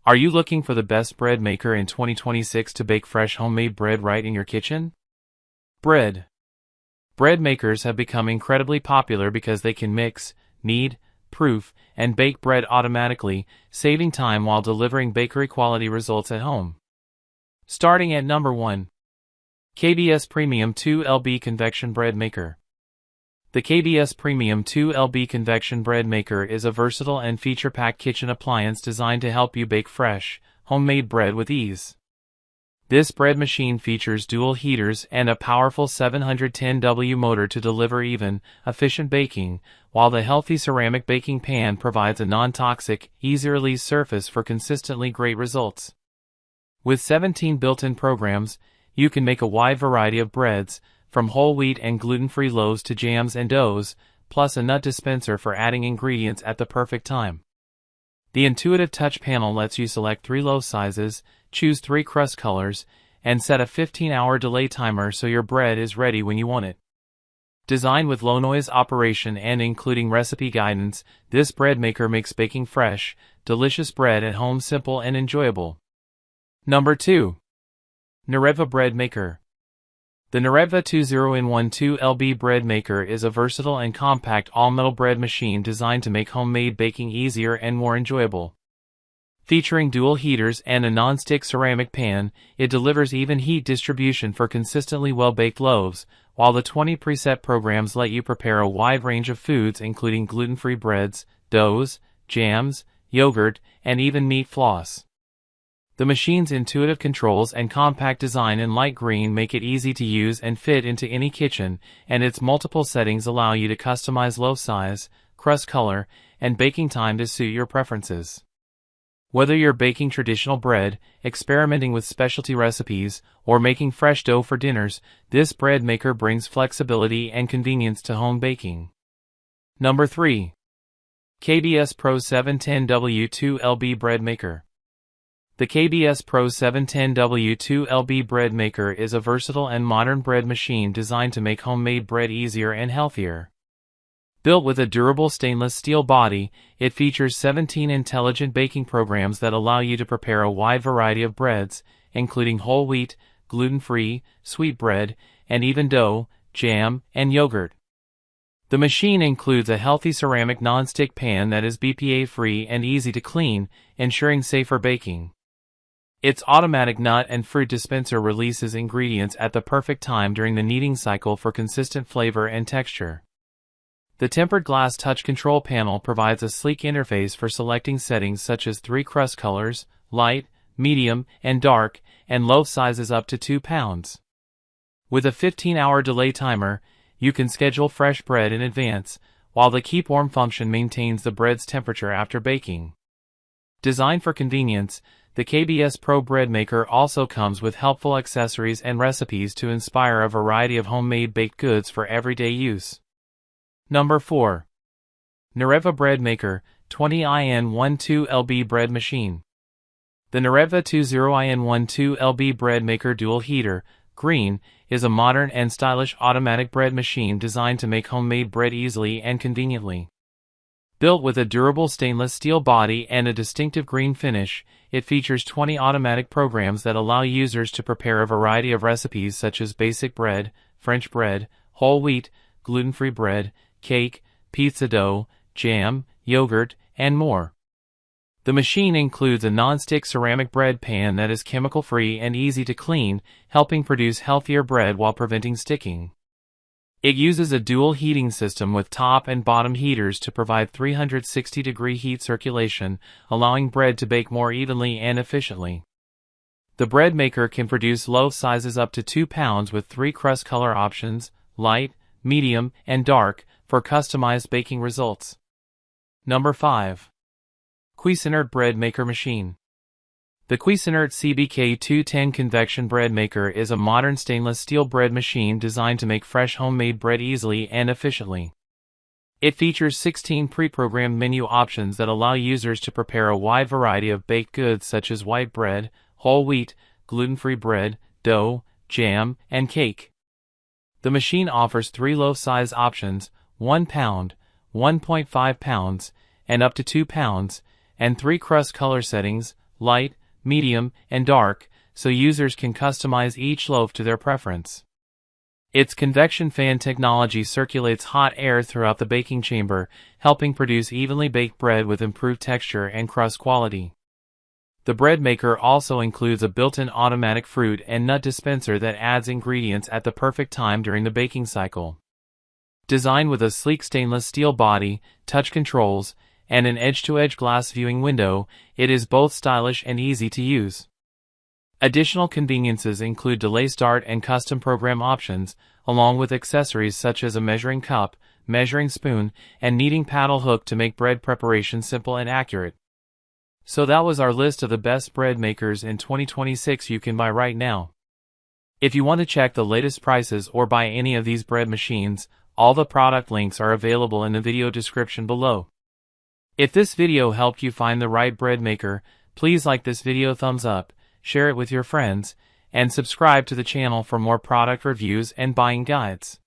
Are you looking for the best bread maker in 2026 to bake fresh homemade bread right in your kitchen? Bread makers have become incredibly popular because they can mix, knead, proof, and bake bread automatically, saving time while delivering bakery-quality results at home. Starting at number 1. KBS Premium 2LB Convection Bread Maker. The KBS Premium 2LB Convection Bread Maker is a versatile and feature-packed kitchen appliance designed to help you bake fresh, homemade bread with ease. This bread machine features dual heaters and a powerful 710W motor to deliver even, efficient baking, while the healthy ceramic baking pan provides a non-toxic, easy-release surface for consistently great results. With 17 built-in programs, you can make a wide variety of breads, from whole wheat and gluten-free loaves to jams and doughs, plus a nut dispenser for adding ingredients at the perfect time. The intuitive touch panel lets you select 3 loaf sizes, choose 3 crust colors, and set a 15-hour delay timer so your bread is ready when you want it. Designed with low-noise operation and including recipe guidance, this bread maker makes baking fresh, delicious bread at home simple and enjoyable. Number 2. Neretva Bread Maker. The Neretva 20-in-1 2LB Bread Maker is a versatile and compact all-metal bread machine designed to make homemade baking easier and more enjoyable. Featuring dual heaters and a non-stick ceramic pan, it delivers even heat distribution for consistently well-baked loaves, while the 20 preset programs let you prepare a wide range of foods including gluten-free breads, doughs, jams, yogurt, and even meat floss. The machine's intuitive controls and compact design in light green make it easy to use and fit into any kitchen, and its multiple settings allow you to customize loaf size, crust color, and baking time to suit your preferences. Whether you're baking traditional bread, experimenting with specialty recipes, or making fresh dough for dinners, this bread maker brings flexibility and convenience to home baking. Number 3. KBS Pro 710W 2LB Bread Maker. The KBS Pro 710W 2LB Bread Maker is a versatile and modern bread machine designed to make homemade bread easier and healthier. Built with a durable stainless steel body, it features 17 intelligent baking programs that allow you to prepare a wide variety of breads, including whole wheat, gluten-free, sweet bread, and even dough, jam, and yogurt. The machine includes a healthy ceramic non-stick pan that is BPA-free and easy to clean, ensuring safer baking. Its automatic nut and fruit dispenser releases ingredients at the perfect time during the kneading cycle for consistent flavor and texture. The tempered glass touch control panel provides a sleek interface for selecting settings such as 3 crust colors, light, medium, and dark, and loaf sizes up to 2 pounds. With a 15-hour delay timer, you can schedule fresh bread in advance, while the keep warm function maintains the bread's temperature after baking. Designed for convenience, the KBS Pro Bread Maker also comes with helpful accessories and recipes to inspire a variety of homemade baked goods for everyday use. Number 4. Neretva Bread Maker 20-in-1 2LB Bread Machine. The Neretva 20-in-1 2LB Bread Maker Dual Heater, Green, is a modern and stylish automatic bread machine designed to make homemade bread easily and conveniently. Built with a durable stainless steel body and a distinctive green finish, it features 20 automatic programs that allow users to prepare a variety of recipes such as basic bread, French bread, whole wheat, gluten-free bread, cake, pizza dough, jam, yogurt, and more. The machine includes a non-stick ceramic bread pan that is chemical-free and easy to clean, helping produce healthier bread while preventing sticking. It uses a dual heating system with top and bottom heaters to provide 360-degree heat circulation, allowing bread to bake more evenly and efficiently. The bread maker can produce loaf sizes up to 2 pounds with 3 crust color options, light, medium, and dark, for customized baking results. Number 5. Cuisinart Bread Maker Machine. The Cuisinart CBK 210 Convection Bread Maker is a modern stainless steel bread machine designed to make fresh homemade bread easily and efficiently. It features 16 pre-programmed menu options that allow users to prepare a wide variety of baked goods such as white bread, whole wheat, gluten-free bread, dough, jam, and cake. The machine offers 3 loaf size options, 1 pound, 1.5 pounds, and up to 2 pounds, and 3 crust color settings, light, medium, and dark, so users can customize each loaf to their preference. Its convection fan technology circulates hot air throughout the baking chamber, helping produce evenly baked bread with improved texture and crust quality. The bread maker also includes a built-in automatic fruit and nut dispenser that adds ingredients at the perfect time during the baking cycle. Designed with a sleek stainless steel body, touch controls, and an edge-to-edge glass viewing window, it is both stylish and easy to use. Additional conveniences include delay start and custom program options, along with accessories such as a measuring cup, measuring spoon, and kneading paddle hook to make bread preparation simple and accurate. So that was our list of the best bread makers in 2026 you can buy right now. If you want to check the latest prices or buy any of these bread machines, all the product links are available in the video description below. If this video helped you find the right bread maker, please like this video thumbs up, share it with your friends, and subscribe to the channel for more product reviews and buying guides.